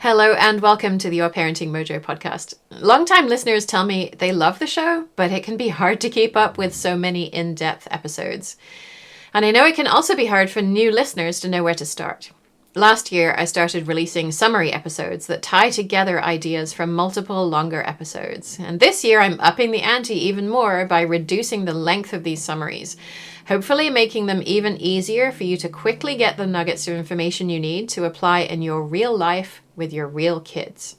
Hello and welcome to the Your Parenting Mojo podcast. Longtime listeners tell me they love the show, but it can be hard to keep up with so many in-depth episodes. And I know it can also be hard for new listeners to know where to start. Last year, I started releasing summary episodes that tie together ideas from multiple longer episodes. And this year, I'm upping the ante even more by reducing the length of these summaries, hopefully making them even easier for you to quickly get the nuggets of information you need to apply in your real life with your real kids.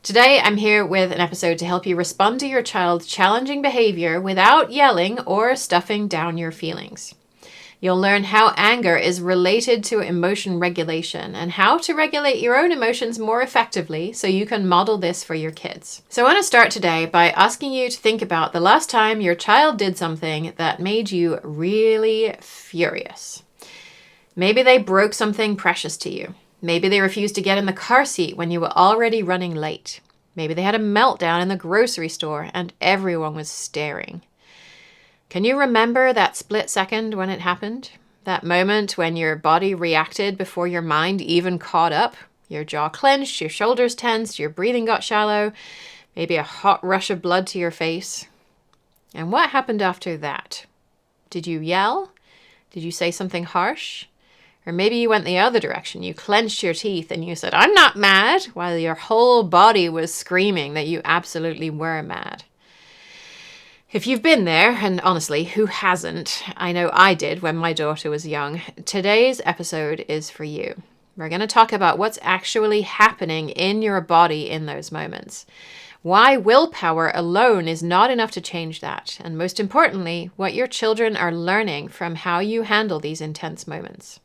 Today, I'm here with an episode to help you respond to your child's challenging behavior without yelling or stuffing down your feelings. You'll learn how anger is related to emotion regulation and how to regulate your own emotions more effectively so you can model this for your kids. So I want to start today by asking you to think about the last time your child did something that made you really furious. Maybe they broke something precious to you. Maybe they refused to get in the car seat when you were already running late. Maybe they had a meltdown in the grocery store and everyone was staring. Can you remember that split second when it happened? That moment when your body reacted before your mind even caught up? Your jaw clenched, your shoulders tensed, your breathing got shallow, maybe a hot rush of blood to your face. And what happened after that? Did you yell? Did you say something harsh? Or maybe you went the other direction. You clenched your teeth and you said, "I'm not mad," while your whole body was screaming that you absolutely were mad. If you've been there, and honestly, who hasn't? I know I did when my daughter was young. Today's episode is for you. We're going to talk about what's actually happening in your body in those moments. Why willpower alone is not enough to change that. And most importantly, what your children are learning from how you handle these intense moments.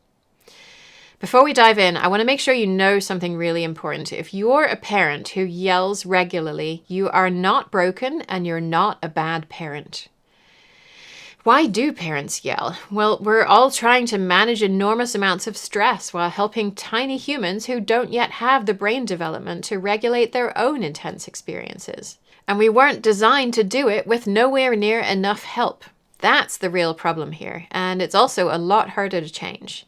Before we dive in, I want to make sure you know something really important. If you're a parent who yells regularly, you are not broken and you're not a bad parent. Why do parents yell? Well, we're all trying to manage enormous amounts of stress while helping tiny humans who don't yet have the brain development to regulate their own intense experiences. And we weren't designed to do it with nowhere near enough help. That's the real problem here, and it's also a lot harder to change.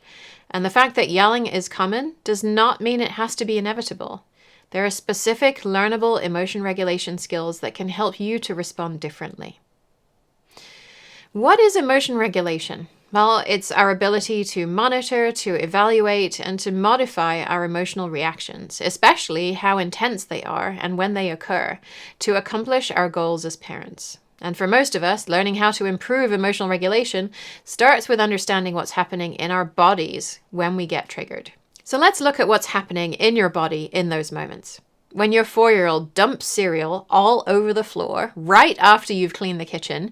And the fact that yelling is common does not mean it has to be inevitable. There are specific learnable emotion regulation skills that can help you to respond differently. What is emotion regulation? Well, it's our ability to monitor, to evaluate, and to modify our emotional reactions, especially how intense they are and when they occur, to accomplish our goals as parents. And for most of us, learning how to improve emotional regulation starts with understanding what's happening in our bodies when we get triggered. So let's look at what's happening in your body in those moments. When your 4-year-old dumps cereal all over the floor right after you've cleaned the kitchen,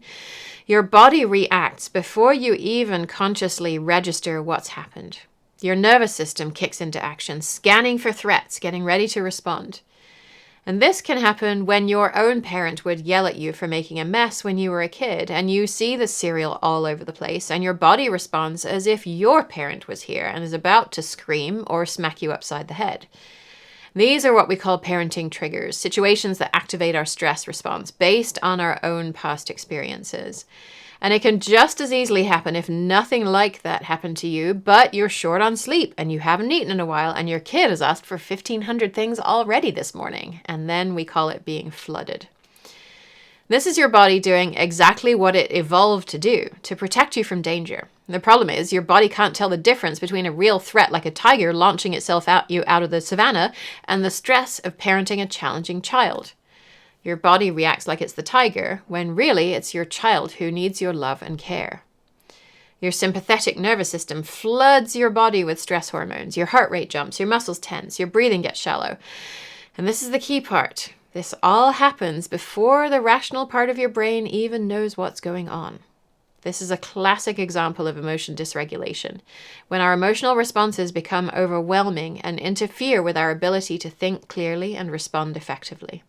your body reacts before you even consciously register what's happened. Your nervous system kicks into action, scanning for threats, getting ready to respond. And this can happen when your own parent would yell at you for making a mess when you were a kid, and you see the cereal all over the place, and your body responds as if your parent was here and is about to scream or smack you upside the head. These are what we call parenting triggers, situations that activate our stress response based on our own past experiences. And it can just as easily happen if nothing like that happened to you, but you're short on sleep and you haven't eaten in a while and your kid has asked for 1,500 things already this morning. And then we call it being flooded. This is your body doing exactly what it evolved to do, to protect you from danger. The problem is your body can't tell the difference between a real threat like a tiger launching itself at you out of the savannah and the stress of parenting a challenging child. Your body reacts like it's the tiger, when really it's your child who needs your love and care. Your sympathetic nervous system floods your body with stress hormones. Your heart rate jumps, your muscles tense, your breathing gets shallow. And this is the key part. This all happens before the rational part of your brain even knows what's going on. This is a classic example of emotion dysregulation, when our emotional responses become overwhelming and interfere with our ability to think clearly and respond effectively.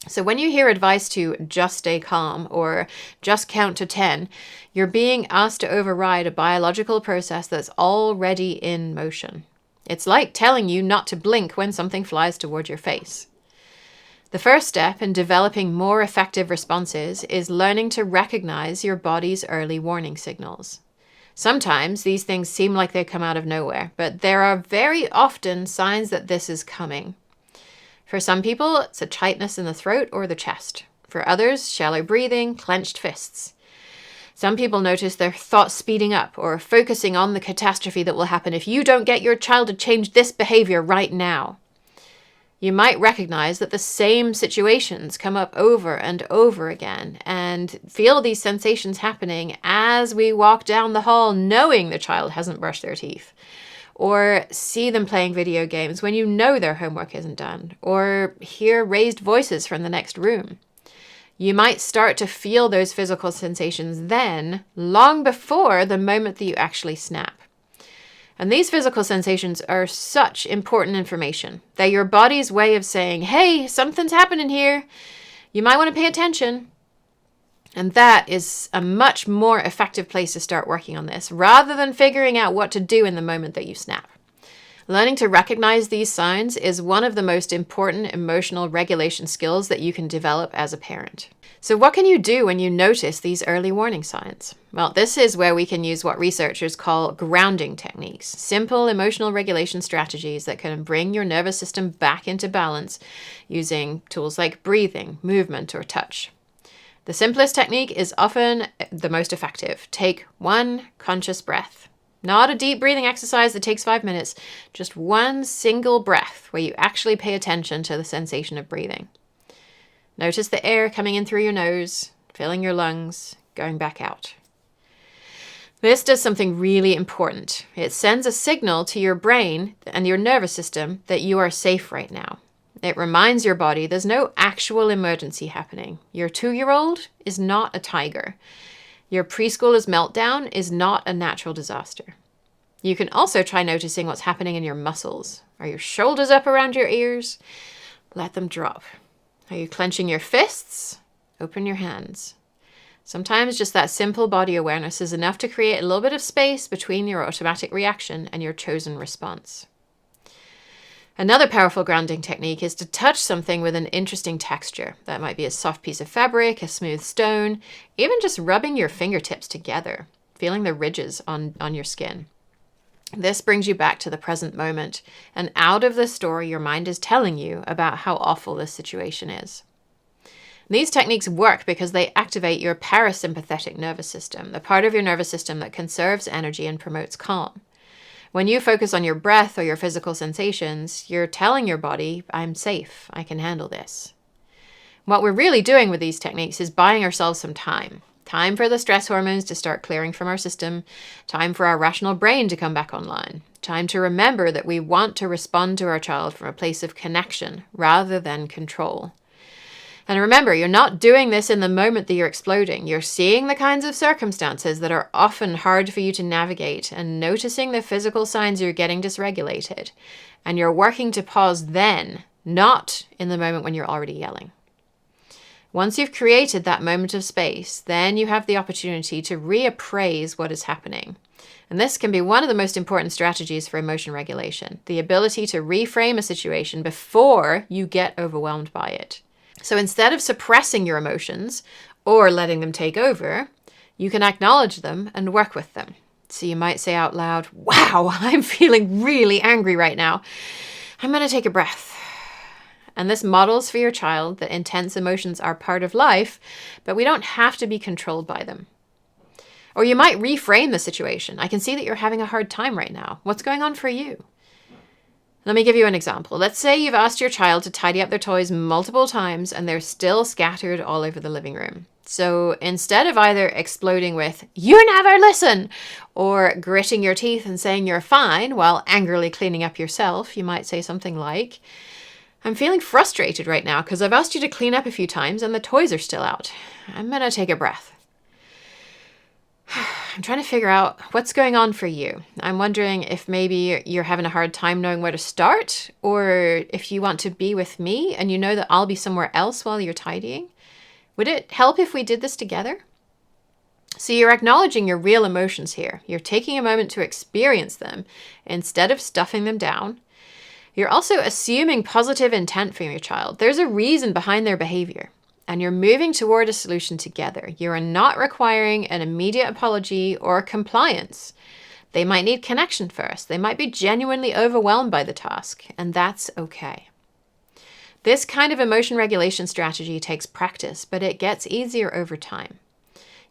So when you hear advice to just stay calm or just count to 10, you're being asked to override a biological process that's already in motion. It's like telling you not to blink when something flies toward your face. The first step in developing more effective responses is learning to recognize your body's early warning signals. Sometimes these things seem like they come out of nowhere, but there are very often signs that this is coming. For some people, it's a tightness in the throat or the chest. For others, shallow breathing, clenched fists. Some people notice their thoughts speeding up or focusing on the catastrophe that will happen if you don't get your child to change this behavior right now. You might recognize that the same situations come up over and over again and feel these sensations happening as we walk down the hall knowing the child hasn't brushed their teeth, or see them playing video games when you know their homework isn't done, or hear raised voices from the next room. You might start to feel those physical sensations then, long before the moment that you actually snap. And these physical sensations are such important information. They're your body's way of saying, hey, something's happening here. You might want to pay attention. And that is a much more effective place to start working on this, rather than figuring out what to do in the moment that you snap. Learning to recognize these signs is one of the most important emotional regulation skills that you can develop as a parent. So what can you do when you notice these early warning signs? Well, this is where we can use what researchers call grounding techniques, simple emotional regulation strategies that can bring your nervous system back into balance using tools like breathing, movement, or touch. The simplest technique is often the most effective. Take one conscious breath. Not a deep breathing exercise that takes 5 minutes, just one single breath where you actually pay attention to the sensation of breathing. Notice the air coming in through your nose, filling your lungs, going back out. This does something really important. It sends a signal to your brain and your nervous system that you are safe right now. It reminds your body there's no actual emergency happening. Your 2-year-old is not a tiger. Your preschooler's meltdown is not a natural disaster. You can also try noticing what's happening in your muscles. Are your shoulders up around your ears? Let them drop. Are you clenching your fists? Open your hands. Sometimes just that simple body awareness is enough to create a little bit of space between your automatic reaction and your chosen response. Another powerful grounding technique is to touch something with an interesting texture. That might be a soft piece of fabric, a smooth stone, even just rubbing your fingertips together, feeling the ridges on your skin. This brings you back to the present moment and out of the story your mind is telling you about how awful this situation is. These techniques work because they activate your parasympathetic nervous system, the part of your nervous system that conserves energy and promotes calm. When you focus on your breath or your physical sensations, you're telling your body, I'm safe, I can handle this. What we're really doing with these techniques is buying ourselves some time. Time for the stress hormones to start clearing from our system, time for our rational brain to come back online, time to remember that we want to respond to our child from a place of connection rather than control. And remember, you're not doing this in the moment that you're exploding. You're seeing the kinds of circumstances that are often hard for you to navigate and noticing the physical signs you're getting dysregulated. And you're working to pause then, not in the moment when you're already yelling. Once you've created that moment of space, then you have the opportunity to reappraise what is happening. And this can be one of the most important strategies for emotion regulation, the ability to reframe a situation before you get overwhelmed by it. So instead of suppressing your emotions or letting them take over, you can acknowledge them and work with them. So you might say out loud, wow, I'm feeling really angry right now. I'm going to take a breath. And this models for your child that intense emotions are part of life, but we don't have to be controlled by them. Or you might reframe the situation. I can see that you're having a hard time right now. What's going on for you? Let me give you an example. Let's say you've asked your child to tidy up their toys multiple times and they're still scattered all over the living room. So instead of either exploding with, you never listen, or gritting your teeth and saying you're fine while angrily cleaning up yourself, you might say something like, I'm feeling frustrated right now because I've asked you to clean up a few times and the toys are still out. I'm going to take a breath. I'm trying to figure out what's going on for you. I'm wondering if maybe you're having a hard time knowing where to start, or if you want to be with me and you know that I'll be somewhere else while you're tidying. Would it help if we did this together? So you're acknowledging your real emotions here. You're taking a moment to experience them instead of stuffing them down. You're also assuming positive intent from your child. There's a reason behind their behavior. and you're moving toward a solution together. You are not requiring an immediate apology or compliance. They might need connection first. They might be genuinely overwhelmed by the task, and that's okay. This kind of emotion regulation strategy takes practice, but it gets easier over time.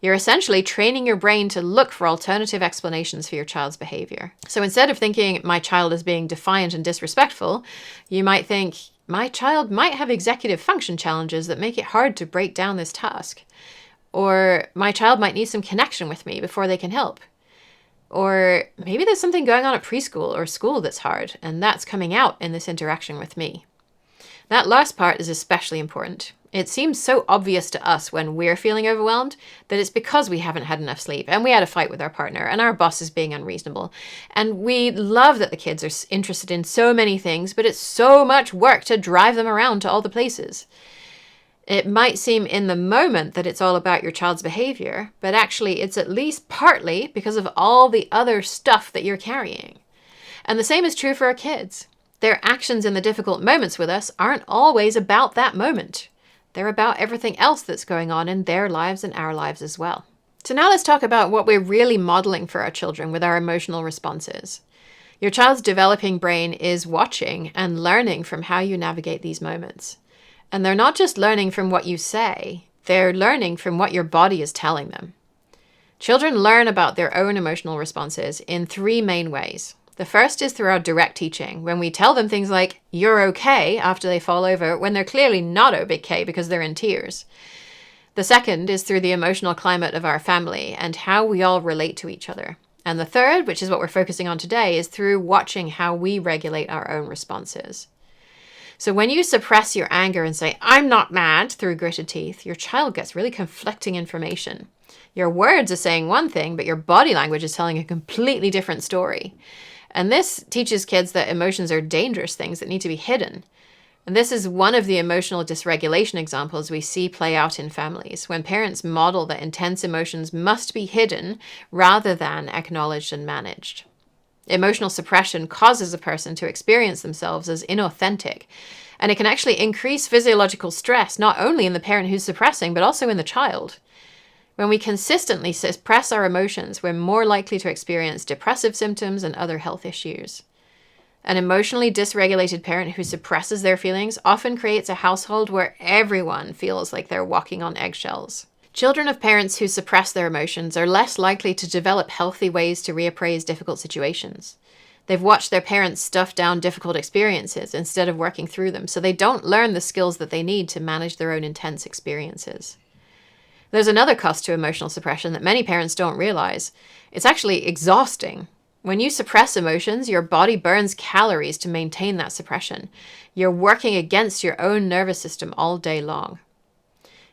You're essentially training your brain to look for alternative explanations for your child's behavior. So instead of thinking, my child is being defiant and disrespectful, you might think, my child might have executive function challenges that make it hard to break down this task. Or my child might need some connection with me before they can help. Or maybe there's something going on at preschool or school that's hard, and that's coming out in this interaction with me. That last part is especially important. It seems so obvious to us when we're feeling overwhelmed that it's because we haven't had enough sleep and we had a fight with our partner and our boss is being unreasonable. And we love that the kids are interested in so many things, but it's so much work to drive them around to all the places. It might seem in the moment that it's all about your child's behavior, but actually it's at least partly because of all the other stuff that you're carrying. And the same is true for our kids. Their actions in the difficult moments with us aren't always about that moment. They're about everything else that's going on in their lives and our lives as well. So now let's talk about what we're really modeling for our children with our emotional responses. Your child's developing brain is watching and learning from how you navigate these moments. And they're not just learning from what you say, they're learning from what your body is telling them. Children learn about their own emotional responses in 3 main ways. The first is through our direct teaching, when we tell them things like, you're okay, after they fall over, when they're clearly not okay because they're in tears. The second is through the emotional climate of our family and how we all relate to each other. And the third, which is what we're focusing on today, is through watching how we regulate our own responses. So when you suppress your anger and say, I'm not mad, through gritted teeth, your child gets really conflicting information. Your words are saying one thing, but your body language is telling a completely different story. And this teaches kids that emotions are dangerous things that need to be hidden. And this is one of the emotional dysregulation examples we see play out in families, when parents model that intense emotions must be hidden rather than acknowledged and managed. Emotional suppression causes a person to experience themselves as inauthentic, and it can actually increase physiological stress, not only in the parent who's suppressing, but also in the child. When we consistently suppress our emotions, we're more likely to experience depressive symptoms and other health issues. An emotionally dysregulated parent who suppresses their feelings often creates a household where everyone feels like they're walking on eggshells. Children of parents who suppress their emotions are less likely to develop healthy ways to reappraise difficult situations. They've watched their parents stuff down difficult experiences instead of working through them, so they don't learn the skills that they need to manage their own intense experiences. There's another cost to emotional suppression that many parents don't realize. It's actually exhausting. When you suppress emotions, your body burns calories to maintain that suppression. You're working against your own nervous system all day long.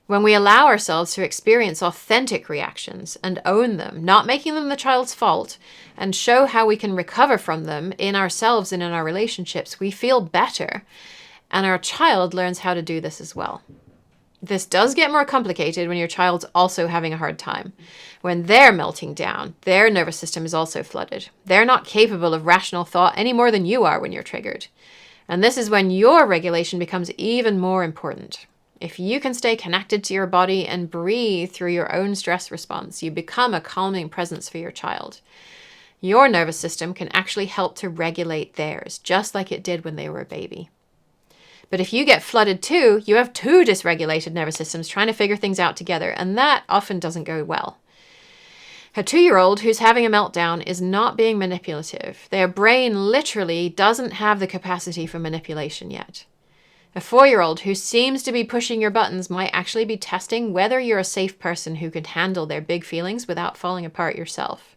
When we allow ourselves to experience authentic reactions and own them, not making them the child's fault, and show how we can recover from them in ourselves and in our relationships, we feel better, and our child learns how to do this as well. This does get more complicated when your child's also having a hard time. When they're melting down, their nervous system is also flooded. They're not capable of rational thought any more than you are when you're triggered. And this is when your regulation becomes even more important. If you can stay connected to your body and breathe through your own stress response, you become a calming presence for your child. Your nervous system can actually help to regulate theirs, just like it did when they were a baby. But if you get flooded too, you have 2 dysregulated nervous systems trying to figure things out together, and that often doesn't go well. A 2-year-old who's having a meltdown is not being manipulative. Their brain literally doesn't have the capacity for manipulation yet. A 4-year-old who seems to be pushing your buttons might actually be testing whether you're a safe person who could handle their big feelings without falling apart yourself.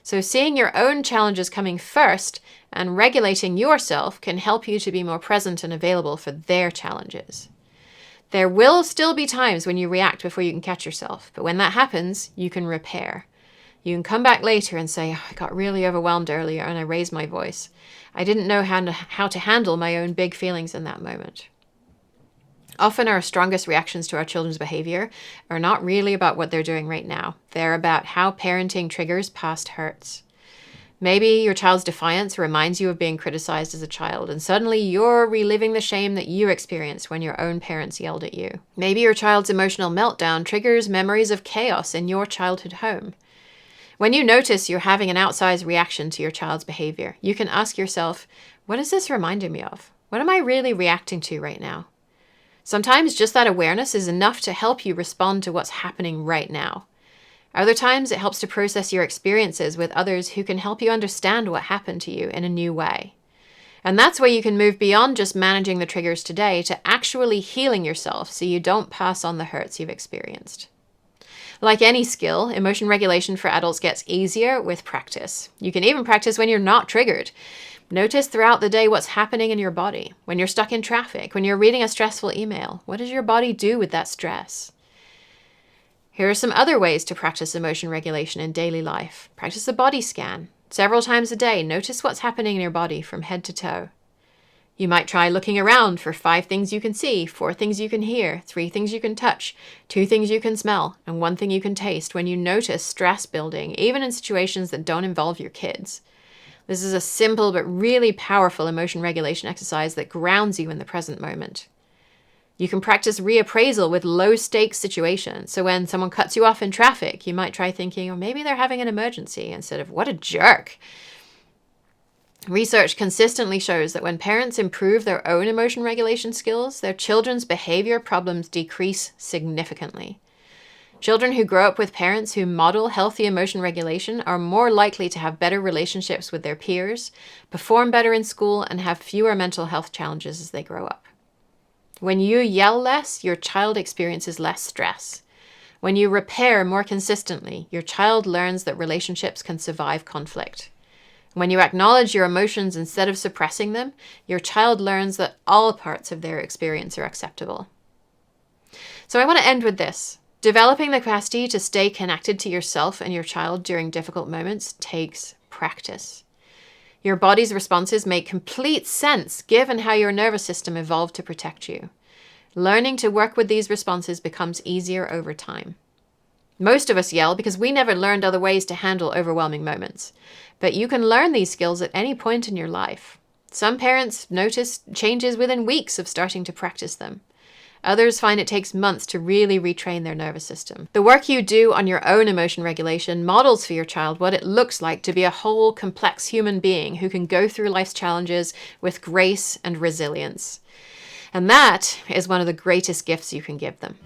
So seeing your own challenges coming first and regulating yourself can help you to be more present and available for their challenges. There will still be times when you react before you can catch yourself, but when that happens, you can repair. You can come back later and say, I got really overwhelmed earlier and I raised my voice. I didn't know how to handle my own big feelings in that moment. Often our strongest reactions to our children's behavior are not really about what they're doing right now. They're about how parenting triggers past hurts. Maybe your child's defiance reminds you of being criticized as a child, and suddenly you're reliving the shame that you experienced when your own parents yelled at you. Maybe your child's emotional meltdown triggers memories of chaos in your childhood home. When you notice you're having an outsized reaction to your child's behavior, you can ask yourself, what is this reminding me of? What am I really reacting to right now? Sometimes just that awareness is enough to help you respond to what's happening right now. Other times, it helps to process your experiences with others who can help you understand what happened to you in a new way. And that's where you can move beyond just managing the triggers today to actually healing yourself so you don't pass on the hurts you've experienced. Like any skill, emotion regulation for adults gets easier with practice. You can even practice when you're not triggered. Notice throughout the day what's happening in your body. When you're stuck in traffic, when you're reading a stressful email, what does your body do with that stress? Here are some other ways to practice emotion regulation in daily life. Practice a body scan. Several times a day, notice what's happening in your body from head to toe. You might try looking around for 5 things you can see, 4 things you can hear, 3 things you can touch, 2 things you can smell, and 1 thing you can taste when you notice stress building, even in situations that don't involve your kids. This is a simple but really powerful emotion regulation exercise that grounds you in the present moment. You can practice reappraisal with low-stakes situations. So when someone cuts you off in traffic, you might try thinking, oh, maybe they're having an emergency, instead of, what a jerk. Research consistently shows that when parents improve their own emotion regulation skills, their children's behavior problems decrease significantly. Children who grow up with parents who model healthy emotion regulation are more likely to have better relationships with their peers, perform better in school, and have fewer mental health challenges as they grow up. When you yell less, your child experiences less stress. When you repair more consistently, your child learns that relationships can survive conflict. When you acknowledge your emotions instead of suppressing them, your child learns that all parts of their experience are acceptable. So I want to end with this. Developing the capacity to stay connected to yourself and your child during difficult moments takes practice. Your body's responses make complete sense given how your nervous system evolved to protect you. Learning to work with these responses becomes easier over time. Most of us yell because we never learned other ways to handle overwhelming moments. But you can learn these skills at any point in your life. Some parents notice changes within weeks of starting to practice them. Others find it takes months to really retrain their nervous system. The work you do on your own emotion regulation models for your child what it looks like to be a whole, complex human being who can go through life's challenges with grace and resilience. And that is one of the greatest gifts you can give them.